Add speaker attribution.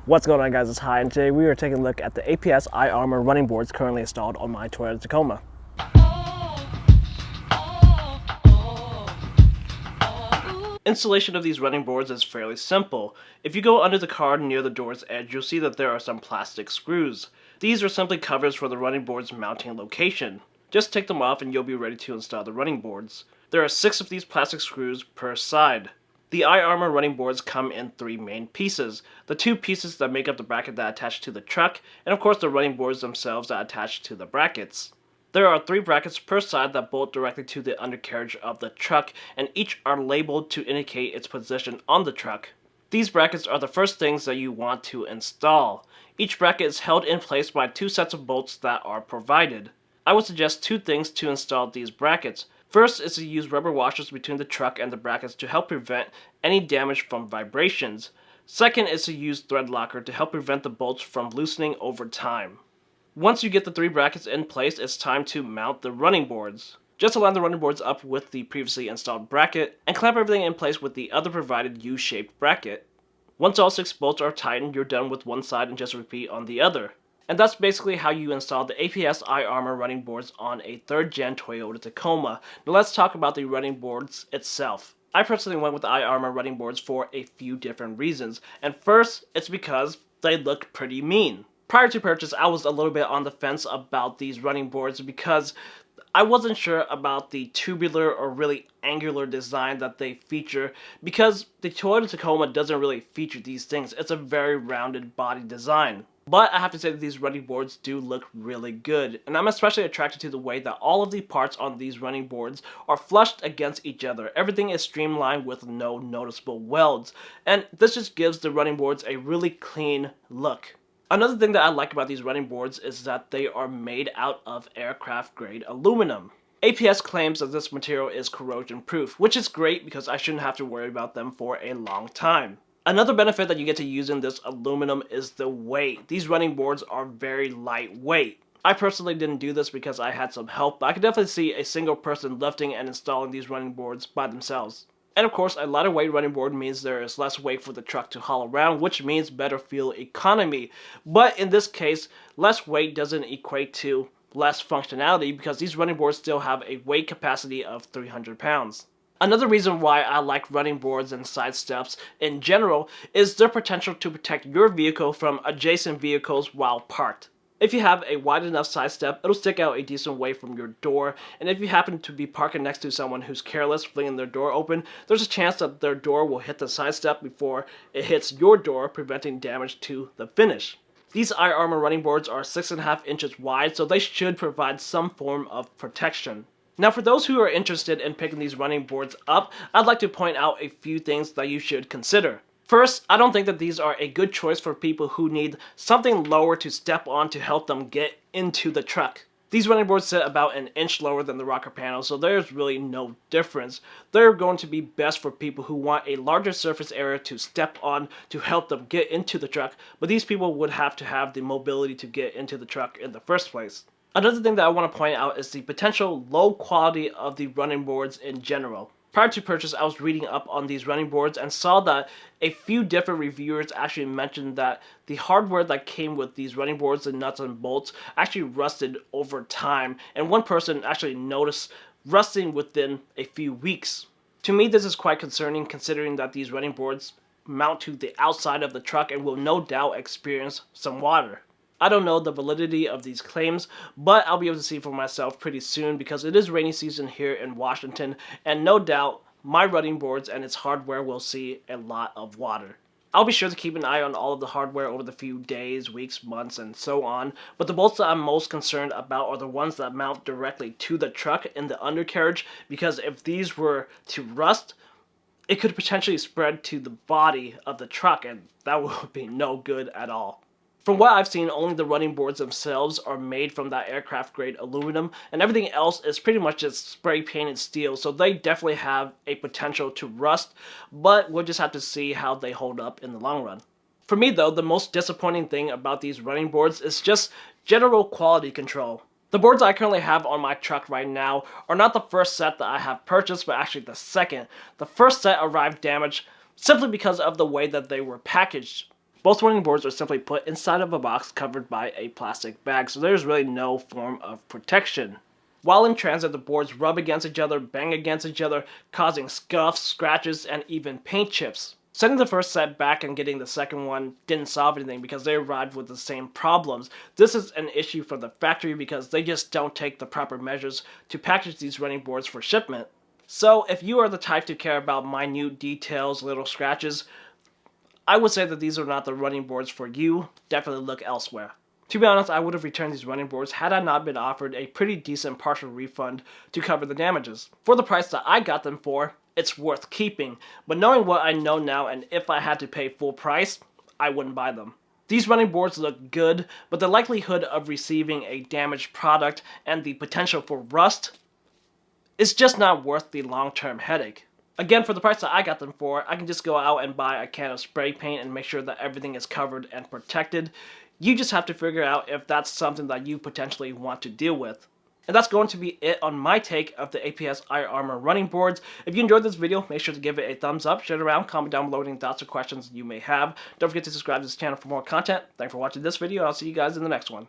Speaker 1: What's going on, guys? It's Hi, and today we are taking a look at the APS iArmor running boards currently installed on my Toyota Tacoma. Installation of these running boards is fairly simple. If you go under the car near the door's edge, you'll see that there are some plastic screws. These are simply covers for the running board's mounting location. Just take them off and you'll be ready to install the running boards. There are 6 of these plastic screws per side. The iArmor running boards come in 3 main pieces. The 2 pieces that make up the bracket that attach to the truck, and of course the running boards themselves that attach to the brackets. There are 3 brackets per side that bolt directly to the undercarriage of the truck, and each are labeled to indicate its position on the truck. These brackets are the first things that you want to install. Each bracket is held in place by 2 sets of bolts that are provided. I would suggest 2 things to install these brackets. First is to use rubber washers between the truck and the brackets to help prevent any damage from vibrations. Second is to use thread locker to help prevent the bolts from loosening over time. Once you get the 3 brackets in place, it's time to mount the running boards. Just align the running boards up with the previously installed bracket and clamp everything in place with the other provided U-shaped bracket. Once all 6 bolts are tightened, you're done with one side and just repeat on the other. And that's basically how you install the APS iArmor running boards on a 3rd gen Toyota Tacoma. Now let's talk about the running boards itself. I personally went with the iArmor running boards for a few different reasons. And first, it's because they look pretty mean. Prior to purchase, I was a little bit on the fence about these running boards because I wasn't sure about the tubular or really angular design that they feature, because the Toyota Tacoma doesn't really feature these things. It's a very rounded body design. But I have to say that these running boards do look really good, and I'm especially attracted to the way that all of the parts on these running boards are flushed against each other. Everything is streamlined with no noticeable welds, and this just gives the running boards a really clean look. Another thing that I like about these running boards is that they are made out of aircraft grade aluminum. APS claims that this material is corrosion proof, which is great because I shouldn't have to worry about them for a long time. Another benefit that you get to using this aluminum is the weight. These running boards are very lightweight. I personally didn't do this because I had some help, but I could definitely see a single person lifting and installing these running boards by themselves. And of course, a lighter weight running board means there is less weight for the truck to haul around, which means better fuel economy. But in this case, less weight doesn't equate to less functionality because these running boards still have a weight capacity of 300 pounds. Another reason why I like running boards and side steps in general is their potential to protect your vehicle from adjacent vehicles while parked. If you have a wide enough side step, it'll stick out a decent way from your door, and if you happen to be parking next to someone who's careless, flinging their door open, there's a chance that their door will hit the side step before it hits your door, preventing damage to the finish. These iArmor running boards are 6.5 inches wide, so they should provide some form of protection. Now, for those who are interested in picking these running boards up, I'd like to point out a few things that you should consider. First, I don't think that these are a good choice for people who need something lower to step on to help them get into the truck. These running boards sit about an inch lower than the rocker panel, so there's really no difference. They're going to be best for people who want a larger surface area to step on to help them get into the truck, but these people would have to have the mobility to get into the truck in the first place. Another thing that I want to point out is the potential low quality of the running boards in general. Prior to purchase, I was reading up on these running boards and saw that a few different reviewers actually mentioned that the hardware that came with these running boards, the nuts and bolts, actually rusted over time, and one person actually noticed rusting within a few weeks. To me, this is quite concerning considering that these running boards mount to the outside of the truck and will no doubt experience some water. I don't know the validity of these claims, but I'll be able to see for myself pretty soon because it is rainy season here in Washington, and no doubt my running boards and its hardware will see a lot of water. I'll be sure to keep an eye on all of the hardware over the few days, weeks, months, and so on, but the bolts that I'm most concerned about are the ones that mount directly to the truck in the undercarriage, because if these were to rust, it could potentially spread to the body of the truck, and that would be no good at all. From what I've seen, only the running boards themselves are made from that aircraft grade aluminum, and everything else is pretty much just spray painted steel, so they definitely have a potential to rust, but we'll just have to see how they hold up in the long run. For me though, the most disappointing thing about these running boards is just general quality control. The boards I currently have on my truck right now are not the first set that I have purchased, but actually the second. The first set arrived damaged simply because of the way that they were packaged. Both running boards are simply put inside of a box covered by a plastic bag, so there's really no form of protection. While in transit, the boards rub against each other, bang against each other, causing scuffs, scratches, and even paint chips. Sending the first set back and getting the second one didn't solve anything because they arrived with the same problems. This is an issue for the factory because they just don't take the proper measures to package these running boards for shipment. So if you are the type to care about minute details, little scratches, I would say that these are not the running boards for you. Definitely look elsewhere. To be honest, I would have returned these running boards had I not been offered a pretty decent partial refund to cover the damages. For the price that I got them for, it's worth keeping, but knowing what I know now and if I had to pay full price, I wouldn't buy them. These running boards look good, but the likelihood of receiving a damaged product and the potential for rust is just not worth the long-term headache. Again, for the price that I got them for, I can just go out and buy a can of spray paint and make sure that everything is covered and protected. You just have to figure out if that's something that you potentially want to deal with. And that's going to be it on my take of the APS iArmor running boards. If you enjoyed this video, make sure to give it a thumbs up, share it around, comment down below any thoughts or questions you may have. Don't forget to subscribe to this channel for more content. Thanks for watching this video, and I'll see you guys in the next one.